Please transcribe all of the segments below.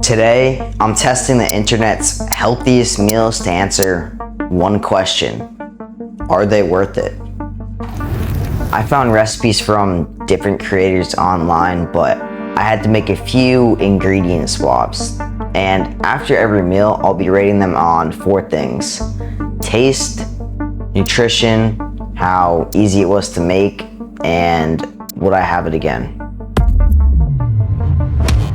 Today, I'm testing the internet's healthiest meals to answer one question. Are they worth it? I found recipes from different creators online, but I had to make a few ingredient swaps. And after every meal, I'll be rating them on 4 things: taste, nutrition, how easy it was to make, and would I have it again?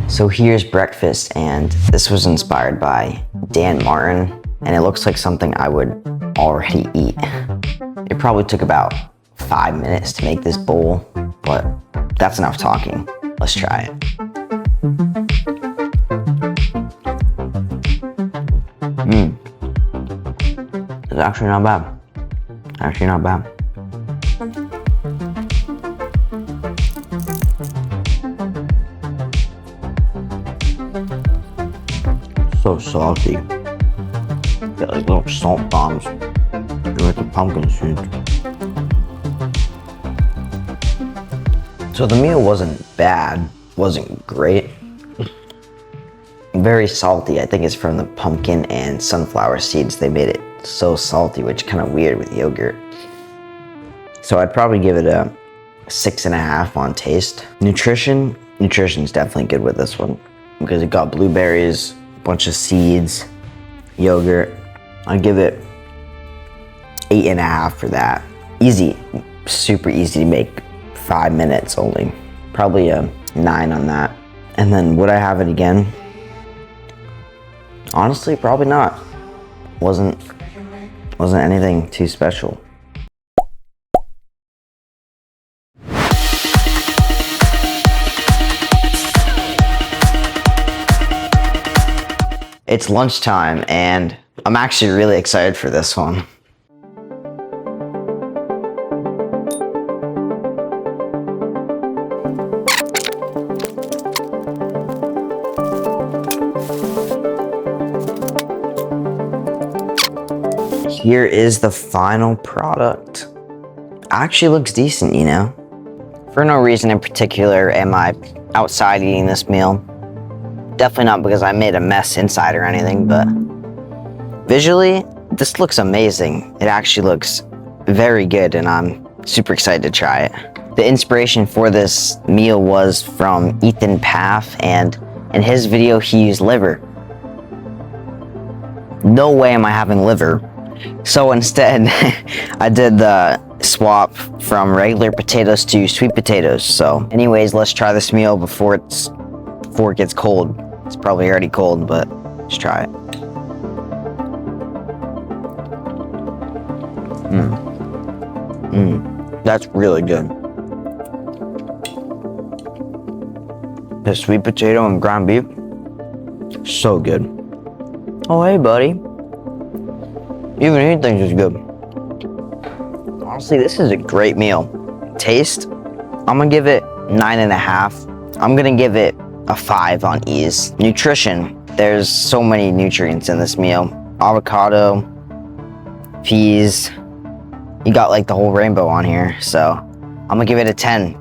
So here's breakfast, and this was inspired by Dan Martin, and it looks like something I would already eat. It probably took about 5 minutes to make this bowl, but that's enough talking. Let's try it. It's actually not bad. Actually not bad. So salty. Got like little salt bombs with the pumpkin seeds. So the meal wasn't bad, wasn't great. Very salty. I think it's from the pumpkin and sunflower seeds. They made it so salty, which is kind of weird with yogurt. So I'd probably give it a 6.5 on taste. Nutrition's definitely good with this one because it got blueberries, a bunch of seeds, yogurt. I'd give it 8.5 for that. Easy, super easy to make. 5 minutes only. Probably a 9 on that. And then would I have it again? Honestly, probably not. Wasn't anything too special. It's lunchtime and I'm actually really excited for this one. Here is the final product. Actually looks decent, you know? For no reason in particular am I outside eating this meal. Definitely not because I made a mess inside or anything, but visually, this looks amazing. It actually looks very good and I'm super excited to try it. The inspiration for this meal was from Ethan Paff, and in his video he used liver. No way am I having liver. So instead, I did the swap from regular potatoes to sweet potatoes. So anyways, let's try this meal before it gets cold. It's probably already cold, but let's try it. That's really good. The sweet potato and ground beef, so good. Oh, hey, buddy. Even he thinks it's good. Honestly, this is a great meal. Taste, I'm gonna give it 9.5. I'm gonna give it a 5 on ease. Nutrition, there's so many nutrients in this meal. Avocado, peas, you got like the whole rainbow on here. So I'm gonna give it a 10.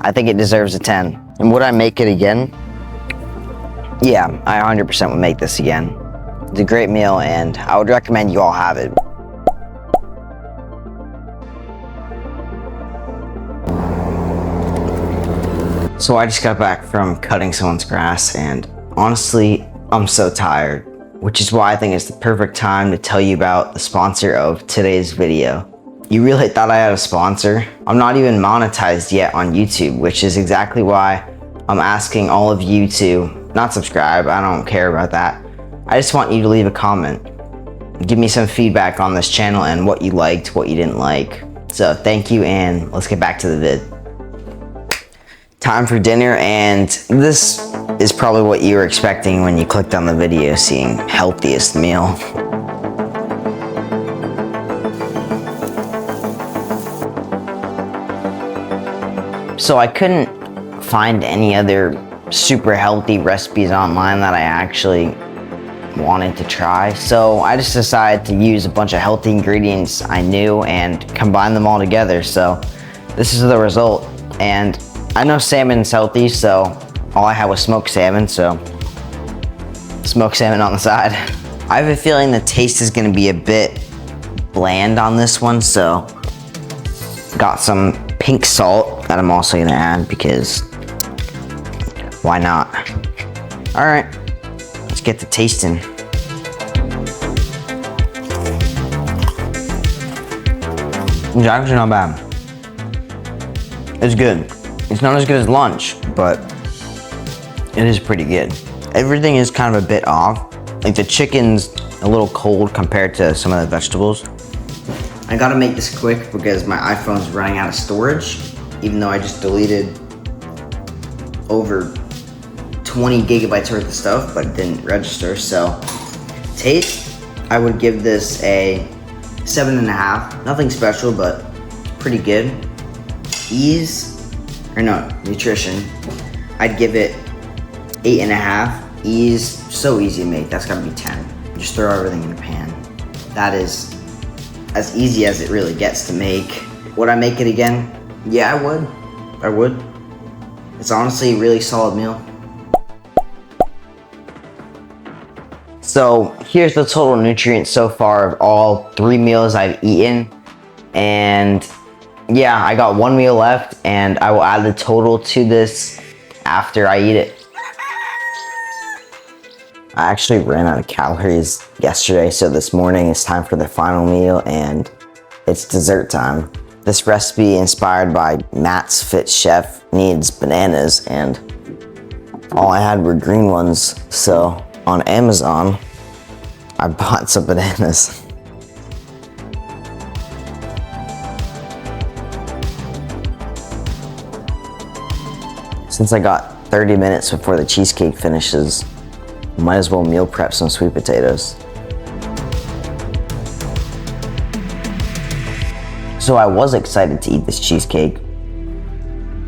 I think it deserves a 10. And would I make it again? Yeah, I 100% would make this again. It's a great meal and I would recommend you all have it. So I just got back from cutting someone's grass and honestly, I'm so tired, which is why I think it's the perfect time to tell you about the sponsor of today's video. You really thought I had a sponsor? I'm not even monetized yet on YouTube, which is exactly why I'm asking all of you to not subscribe. I don't care about that. I just want you to leave a comment. Give me some feedback on this channel and what you liked, what you didn't like. So thank you and let's get back to the vid. Time for dinner, and this is probably what you were expecting when you clicked on the video seeing healthiest meal. So I couldn't find any other super healthy recipes online that I actually wanted to try, so I just decided to use a bunch of healthy ingredients I knew and combine them all together. So this is the result, and I know salmon's healthy, so all I had was smoked salmon, so smoked salmon on the side. I have a feeling the taste is gonna be a bit bland on this one, so got some pink salt that I'm also gonna add because why not? All right, let's get to tasting. It's actually not bad. It's good. It's not as good as lunch, but it is pretty good. Everything is kind of a bit off. Like the chicken's a little cold compared to some of the vegetables. I gotta make this quick because my iPhone's running out of storage, even though I just deleted over 20 gigabytes worth of stuff, but it didn't register. So taste, I would give this a 7.5. Nothing special, but pretty good. Nutrition, I'd give it 8.5. Ease, so easy to make. That's gotta be 10. Just throw everything in a pan. That is as easy as it really gets to make. Would I make it again? Yeah, I would. It's honestly a really solid meal. So here's the total nutrients so far of all 3 meals I've eaten. And yeah, I got 1 meal left and I will add the total to this after I eat it. I actually ran out of calories yesterday, so this morning it's time for the final meal and it's dessert time. This recipe, inspired by Matt's Fit Chef, needs bananas and all I had were green ones. So on Amazon, I bought some bananas. Since I got 30 minutes before the cheesecake finishes, might as well meal prep some sweet potatoes. So I was excited to eat this cheesecake,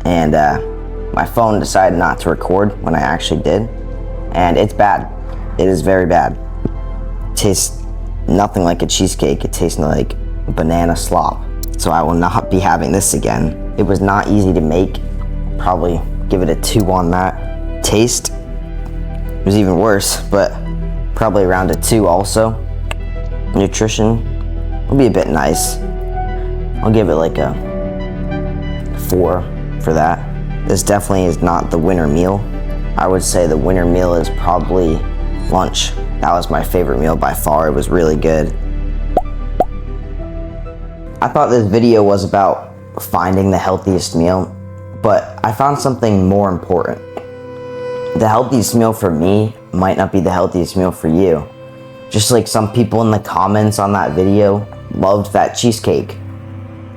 and my phone decided not to record when I actually did, and it's bad. It is very bad. It tastes nothing like a cheesecake. It tastes like banana slop. So I will not be having this again. It was not easy to make. Probably give it a 2 on that. Taste was even worse, but probably around a 2 also. Nutrition will be a bit nice. I'll give it like a 4 for that. This definitely is not the winner meal. I would say the winner meal is probably lunch. That was my favorite meal by far. It was really good. I thought this video was about finding the healthiest meal, but I found something more important. The healthiest meal for me might not be the healthiest meal for you. Just like some people in the comments on that video loved that cheesecake,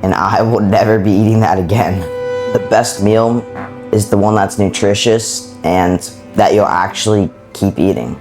and I will never be eating that again. The best meal is the one that's nutritious and that you'll actually keep eating.